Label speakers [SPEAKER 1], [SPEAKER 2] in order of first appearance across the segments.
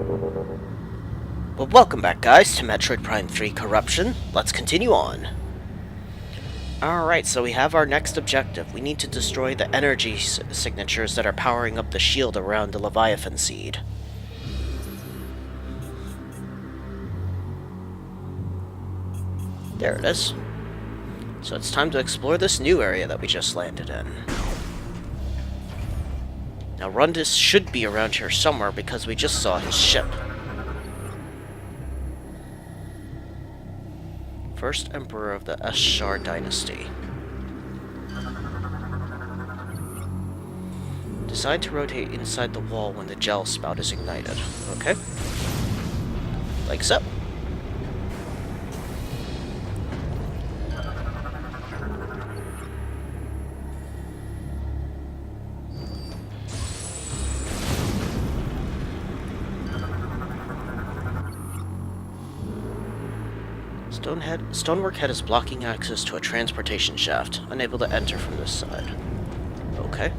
[SPEAKER 1] Well, welcome back, guys, to Metroid Prime 3 Corruption. Let's continue on. Alright, so we have our next objective. We need to destroy the energy signatures that are powering up the shield around the Leviathan Seed. There it is. So it's time to explore this new area that we just landed in. Now, Rundas should be around here somewhere because we just saw his ship. First Emperor of the Ashar Dynasty. Decide to rotate inside the wall when the gel spout is ignited. Okay. Like so. Stonework head is blocking access to a transportation shaft. Unable to enter from this side. Okay.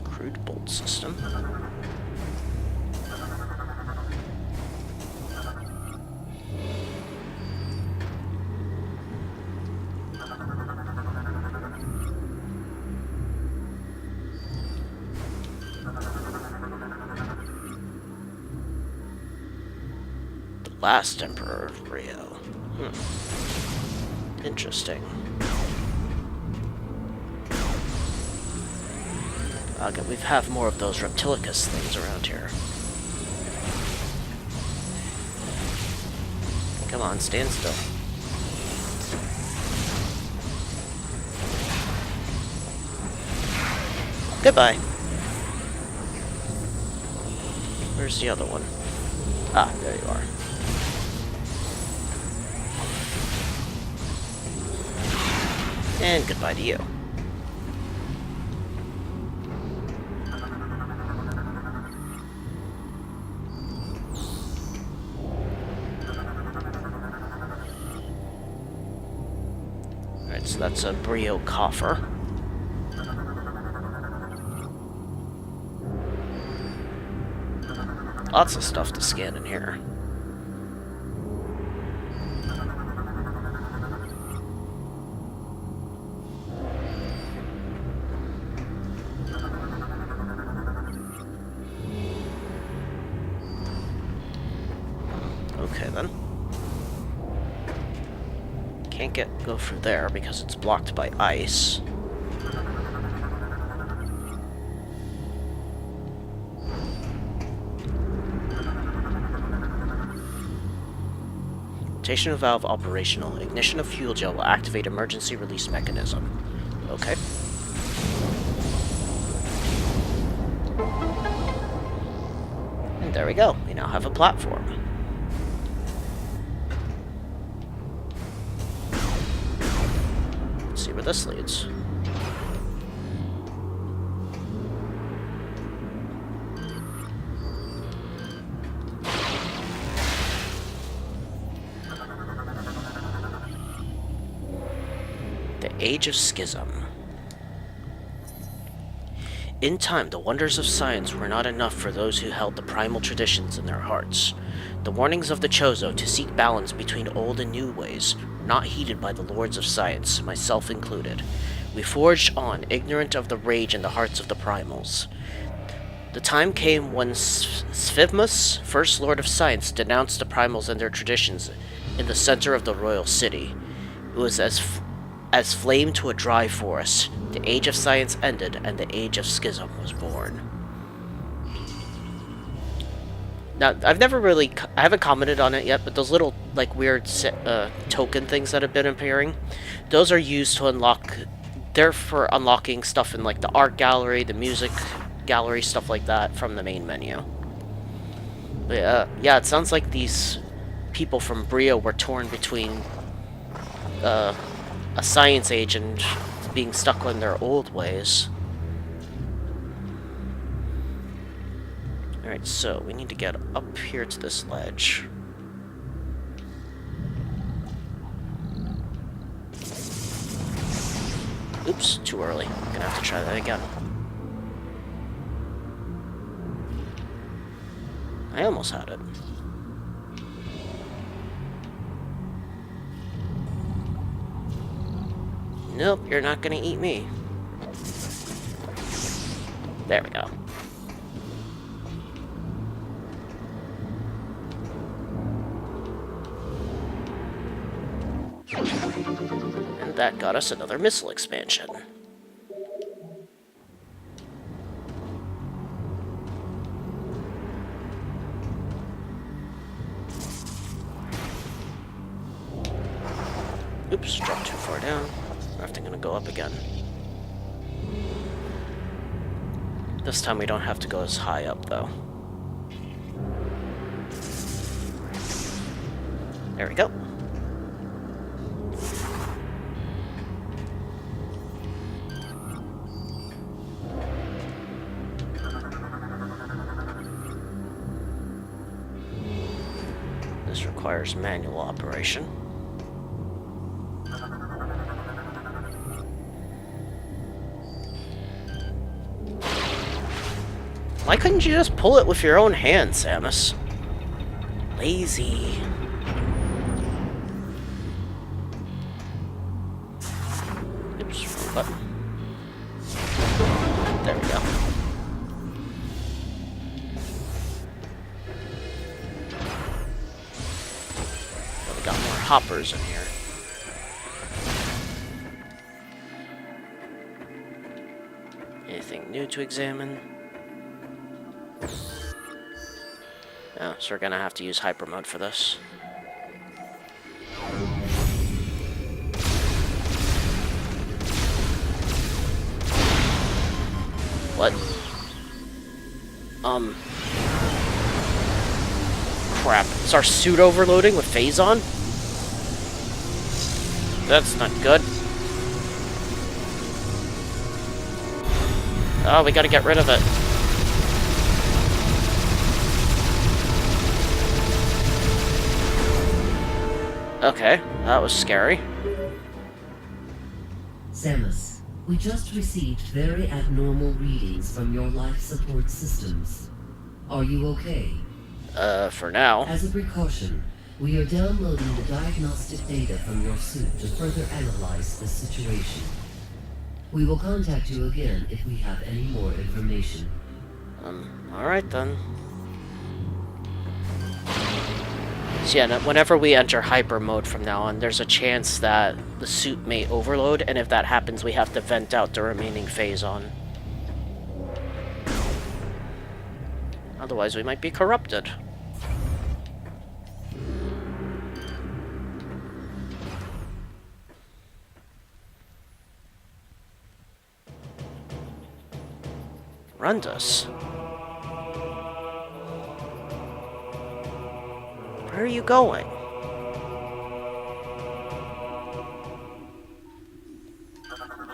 [SPEAKER 1] Crude bolt system. Last Emperor of Bryyo. Interesting. Okay, we have more of those reptilicus things around here. Come on, stand still. Goodbye. Where's the other one? Ah, there you are. And goodbye to you. Alright, so that's a Bryyo coffer. Lots of stuff to scan in here. Okay, then. Can't go through there because it's blocked by ice. Rotation of valve operational. Ignition of fuel gel will activate emergency release mechanism. Okay. And there we go. We now have a platform. Let's see where this leads. The Age of Schism. In time, the wonders of science were not enough for those who held the primal traditions in their hearts. The warnings of the Chozo to seek balance between old and new ways were not heeded by the lords of science, myself included. We forged on, ignorant of the rage in the hearts of the primals. The time came when Sphivmus, first lord of science, denounced the primals and their traditions in the center of the royal city. It was as flame to a dry forest. The age of science ended, and the age of schism was born. Now, I haven't commented on it yet, but those little, like, weird token things that have been appearing, those are used to unlock, they're for unlocking stuff in, like, the art gallery, the music gallery, stuff like that, from the main menu. But, yeah, it sounds like these people from Bryyo were torn between, a science age and being stuck in their old ways. Alright, so we need to get up here to this ledge. Oops, too early. I'm gonna have to try that again. I almost had it. Nope, you're not gonna eat me. There we go. And that got us another missile expansion. Oops, dropped too far down. I have to go up again. This time we don't have to go as high up, though. There we go. This requires manual operation. Why couldn't you just pull it with your own hand, Samus? Lazy. Oops, wrong button. There we go. Well, we got more hoppers in here. Anything new to examine? Oh, so we're gonna have to use hyper mode for this. What? Crap. Is our suit overloading with Phazon? That's not good. Oh, we gotta get rid of it. Okay, that was scary.
[SPEAKER 2] Samus, we just received very abnormal readings from your life support systems. Are you okay?
[SPEAKER 1] For now.
[SPEAKER 2] As a precaution, we are downloading the diagnostic data from your suit to further analyze the situation. We will contact you again if we have any more information.
[SPEAKER 1] Alright then. So yeah, whenever we enter hyper mode from now on, there's a chance that the suit may overload, and if that happens, we have to vent out the remaining Phazon. Otherwise, we might be corrupted. Rundas. Where are you going?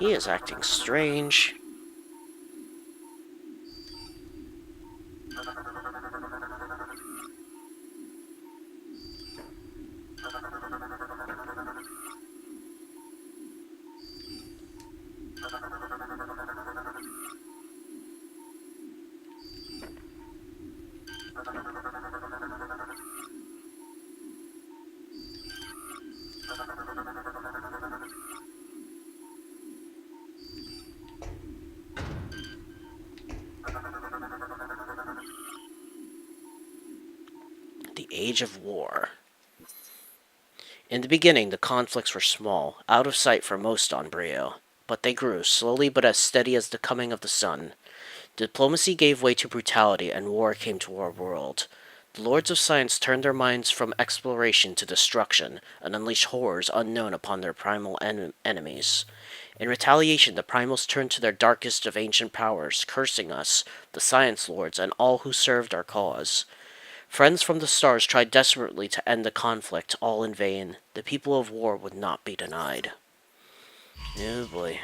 [SPEAKER 1] He is acting strange. The Age of War. In the beginning, the conflicts were small, out of sight for most on Bryyo, but they grew, slowly but as steady as the coming of the sun. Diplomacy gave way to brutality, and war came to our world. The Lords of Science turned their minds from exploration to destruction, and unleashed horrors unknown upon their primal enemies. In retaliation, the Primals turned to their darkest of ancient powers, cursing us, the Science Lords, and all who served our cause. Friends from the stars tried desperately to end the conflict, all in vain. The people of war would not be denied. Oh boy.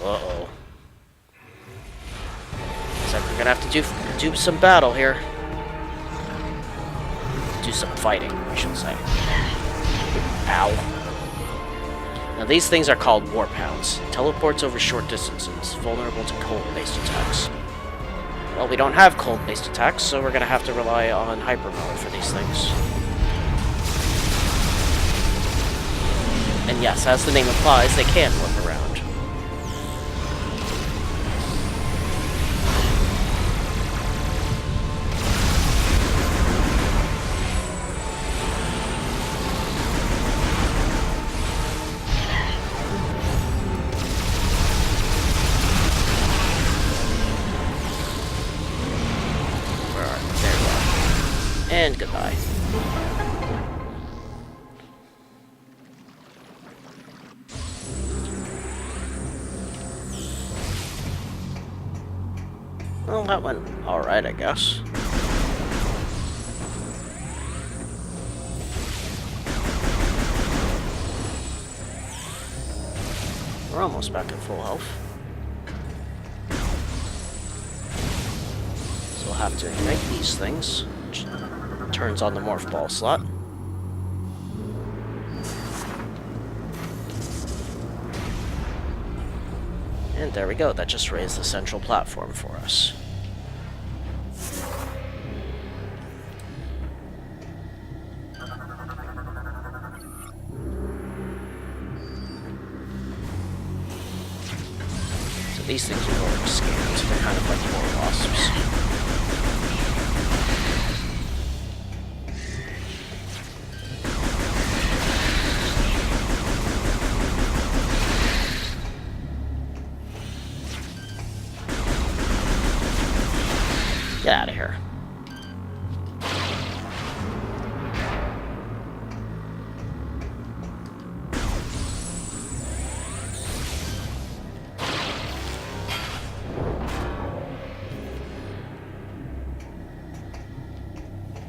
[SPEAKER 1] Uh-oh. Looks like we're gonna have to do some battle here. do some fighting, I should say. Ow. Now these things are called Warp Hounds. Teleports over short distances, vulnerable to cold-based attacks. Well, we don't have cold-based attacks, so we're gonna have to rely on Hyper Mode for these things. And yes, as the name implies, they can flip around. And goodbye. Well, that went alright, I guess. We're almost back at full health. So we'll have to make these things. Which turns on the morph ball slot. And there we go, that just raised the central platform for us. So these things are already scanned, they're kind of like more wasps. Get out of here.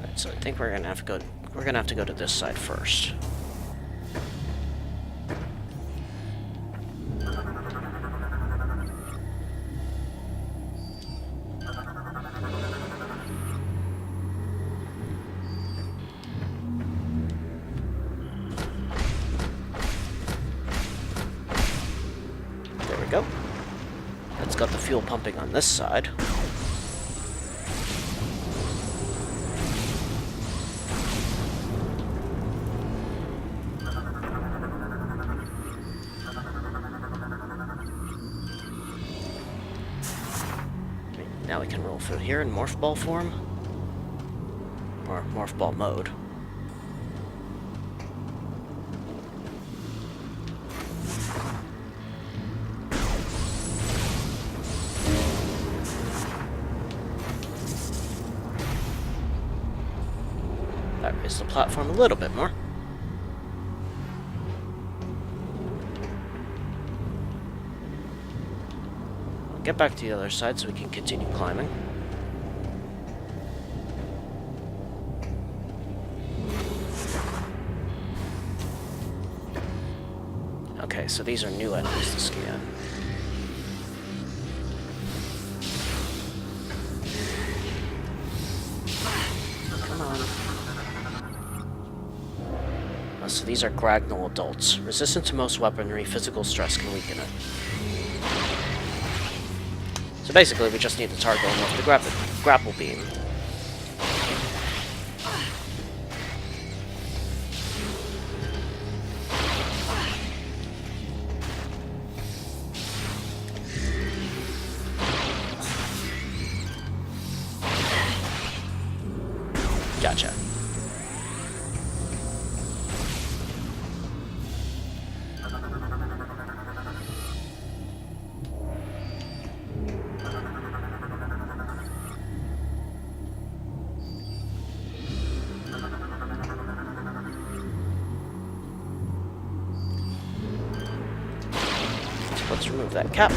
[SPEAKER 1] Right, so I think we're gonna have to go to this side first. Go. It's got the fuel pumping on this side. Now we can roll through here in morph ball form. Or morph ball mode. That raised the platform a little bit more. I'll get back to the other side so we can continue climbing. Okay, so these are new enemies to scan. Come on. So these are Gragnal adults. Resistant to most weaponry, physical stress can weaken it. So basically, we just need to target them with the grapple beam. Gotcha. Let's remove that cap.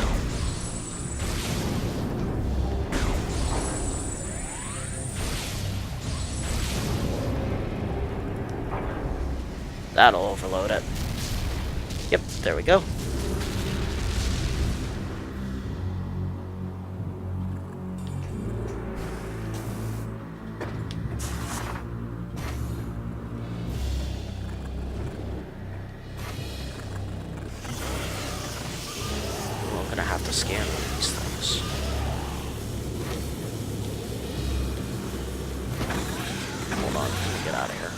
[SPEAKER 1] That'll overload it. Yep, there we go. a scan on these things. Hold on, let me get out of here.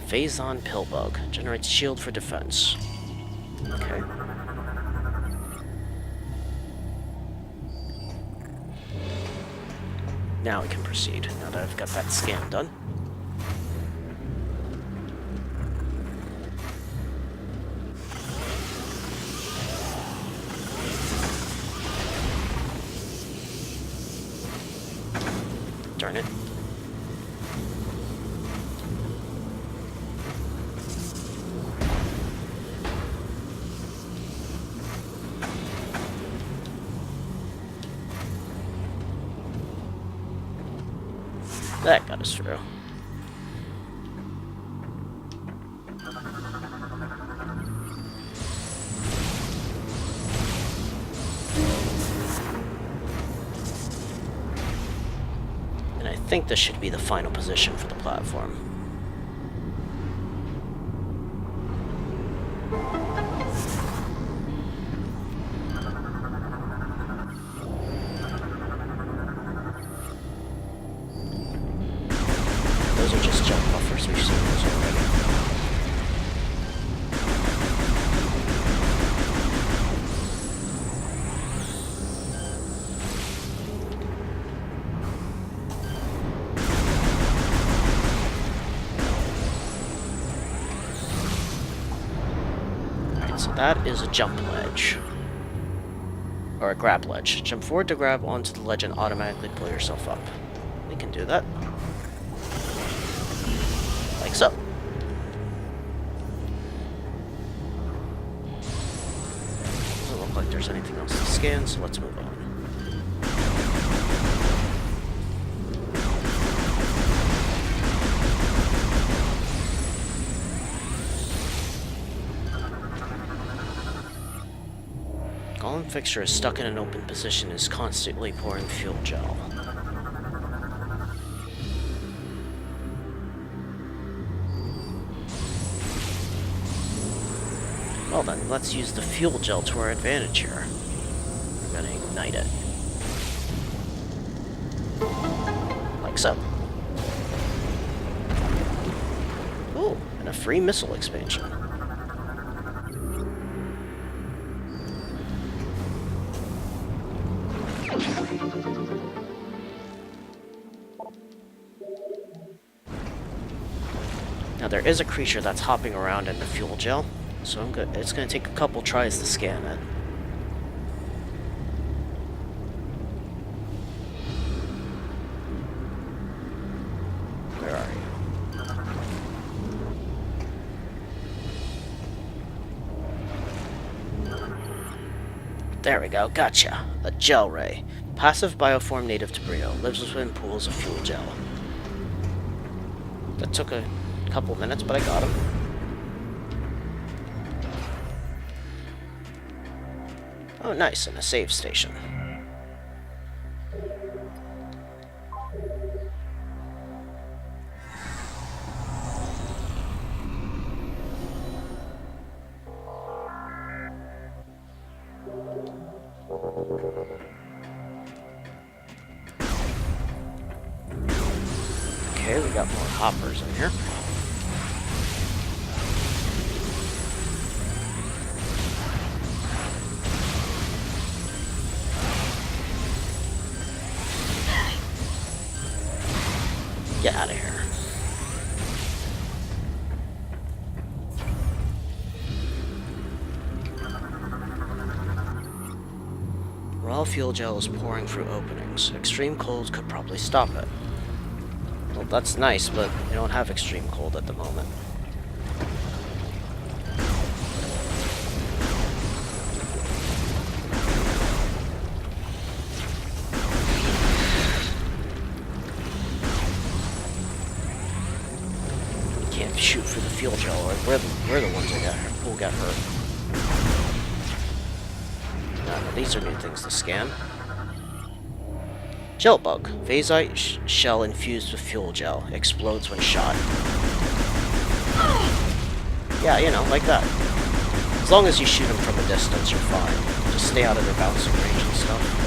[SPEAKER 1] Phazon Pillbug. Generates shield for defense. Okay. Now we can proceed, now that I've got that scan done. Darn it. That got us through. And I think this should be the final position for the platform. Those are just jump buffers, we've seen those already. Alright, so that is a jump ledge. Or a grab ledge. Jump forward to grab onto the ledge and automatically pull yourself up. We can do that. Like so. Doesn't look like there's anything else to scan, so let's move on. Golem fixture is stuck in an open position and is constantly pouring fuel gel. Well then, let's use the fuel gel to our advantage here. We're gonna ignite it. Like so. Ooh, and a free missile expansion. Now there is a creature that's hopping around in the fuel gel. So it's going to take a couple tries to scan it. Where are you? There we go, gotcha. A gel ray. Passive bioform native to Bryyo. Lives within pools of fuel gel. That took a couple minutes, but I got him. Oh, nice, and a save station. Okay, we got more hoppers in here. Get out of here. Raw fuel gel is pouring through openings. Extreme cold could probably stop it. Well, that's nice, but we don't have extreme cold at the moment. can't shoot for the fuel gel, or we're the ones that will get hurt. No, these are new things to scan. Gel bug. Phazite shell infused with fuel gel. Explodes when shot. Yeah, you know, like that. As long as you shoot them from a distance, you're fine. Just stay out of their bouncing range and stuff.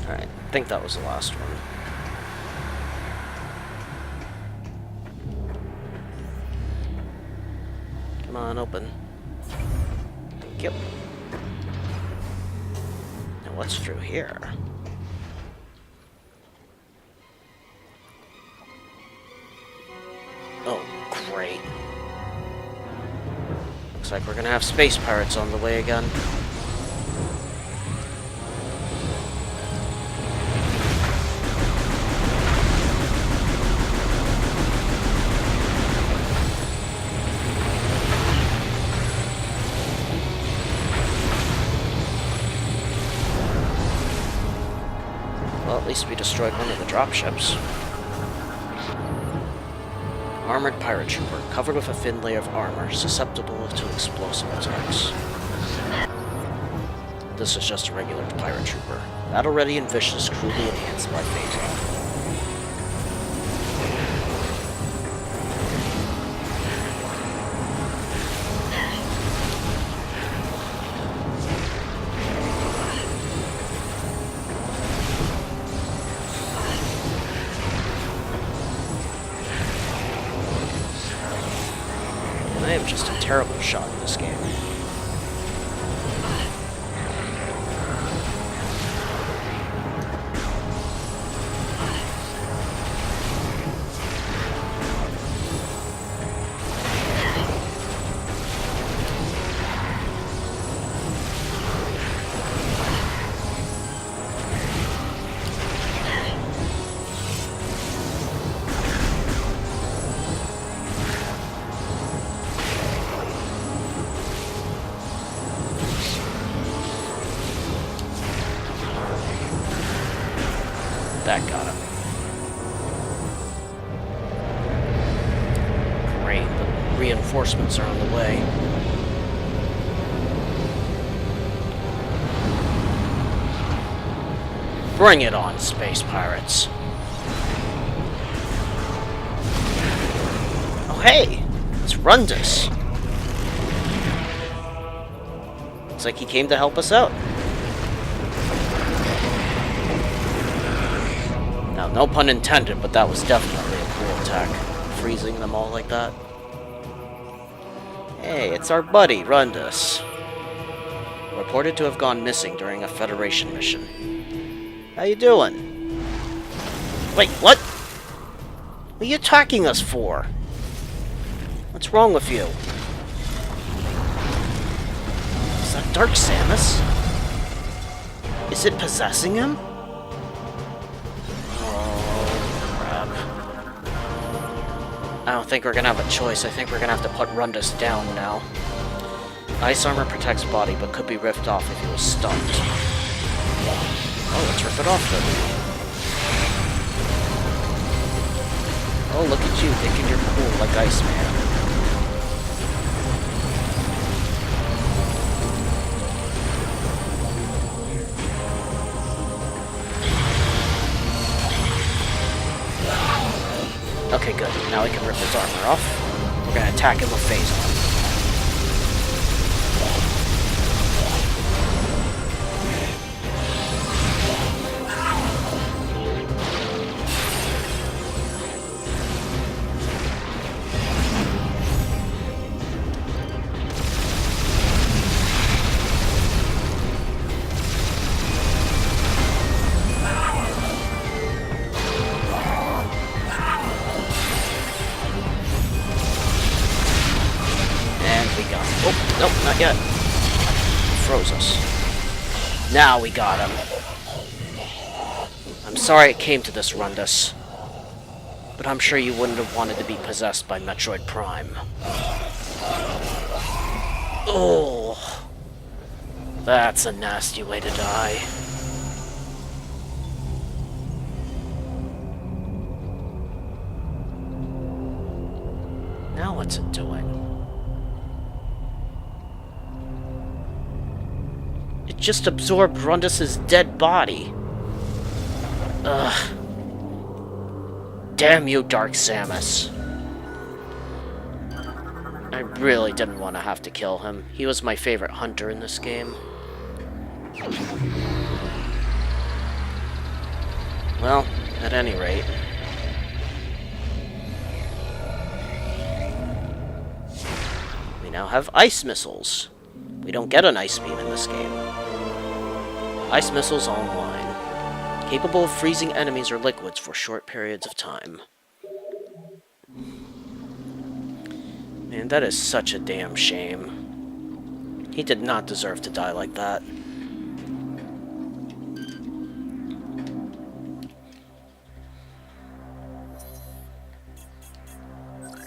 [SPEAKER 1] Alright, I think that was the last one. Come on, open. Thank you. Now what's through here? Oh, great. Looks like we're gonna have space pirates on the way again. Well, at least we destroyed one of the dropships. Armored pirate trooper, covered with a thin layer of armor, susceptible to explosive attacks. This is just a regular pirate trooper. Battle-ready and vicious, crudely enhanced by Phazon. I am just a terrible shot in this game. That got him. Great, the reinforcements are on the way. Bring it on, space pirates. Oh hey, it's Rundas. Looks like he came to help us out. No pun intended, but that was definitely a cool attack. Freezing them all like that. Hey, it's our buddy, Rundas. Reported to have gone missing during a Federation mission. How you doing? Wait, what? What are you attacking us for? What's wrong with you? Is that Dark Samus? Is it possessing him? I don't think we're gonna have a choice. I think we're gonna have to put Rundas down now. Ice armor protects body, but could be ripped off if he was stunned. Oh, let's rip it off then. Oh, look at you, thinking you're cool like Iceman. Okay, good. Now we can rip his armor off. We're gonna attack him with Phazon. Oh, nope, not yet. Froze us. Now we got him. I'm sorry it came to this, Rundas. But I'm sure you wouldn't have wanted to be possessed by Metroid Prime. Oh, that's a nasty way to die. Now what's it doing? It just absorbed Rundas' dead body. Ugh. Damn you, Dark Samus. I really didn't want to have to kill him. He was my favorite hunter in this game. Well, at any rate. We now have ice missiles. We don't get an ice beam in this game. Ice missiles online. Capable of freezing enemies or liquids for short periods of time. Man, that is such a damn shame. He did not deserve to die like that.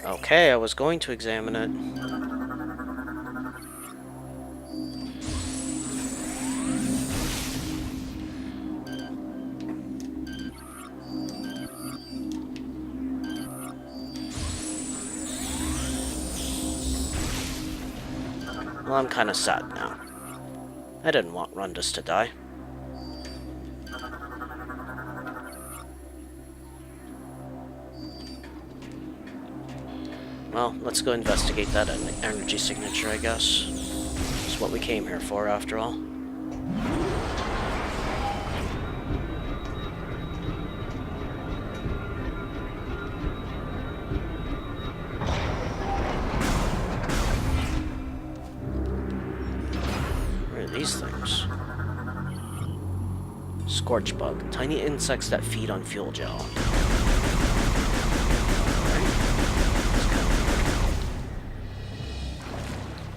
[SPEAKER 1] Okay, I was going to examine it. Well, I'm kind of sad now. I didn't want Rundas to die. Well, let's go investigate that energy signature, I guess. It's what we came here for, after all. What are these things? Scorch bug. Tiny insects that feed on fuel gel.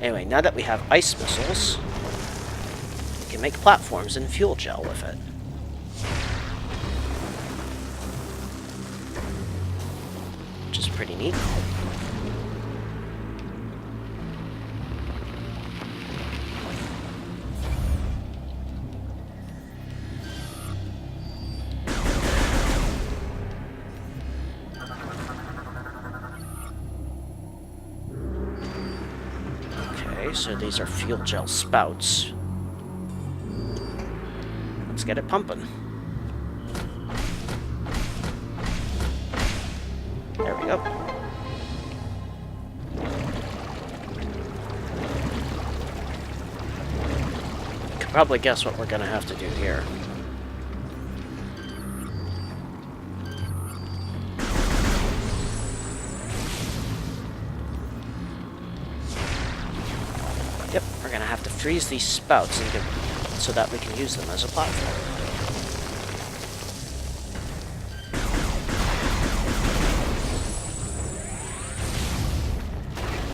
[SPEAKER 1] Anyway, now that we have ice missiles, we can make platforms and fuel gel with it. Which is pretty neat. So these are fuel gel spouts. Let's get it pumping. There we go. You can probably guess what we're gonna have to do here. Yep, we're gonna have to freeze these spouts and so that we can use them as a platform.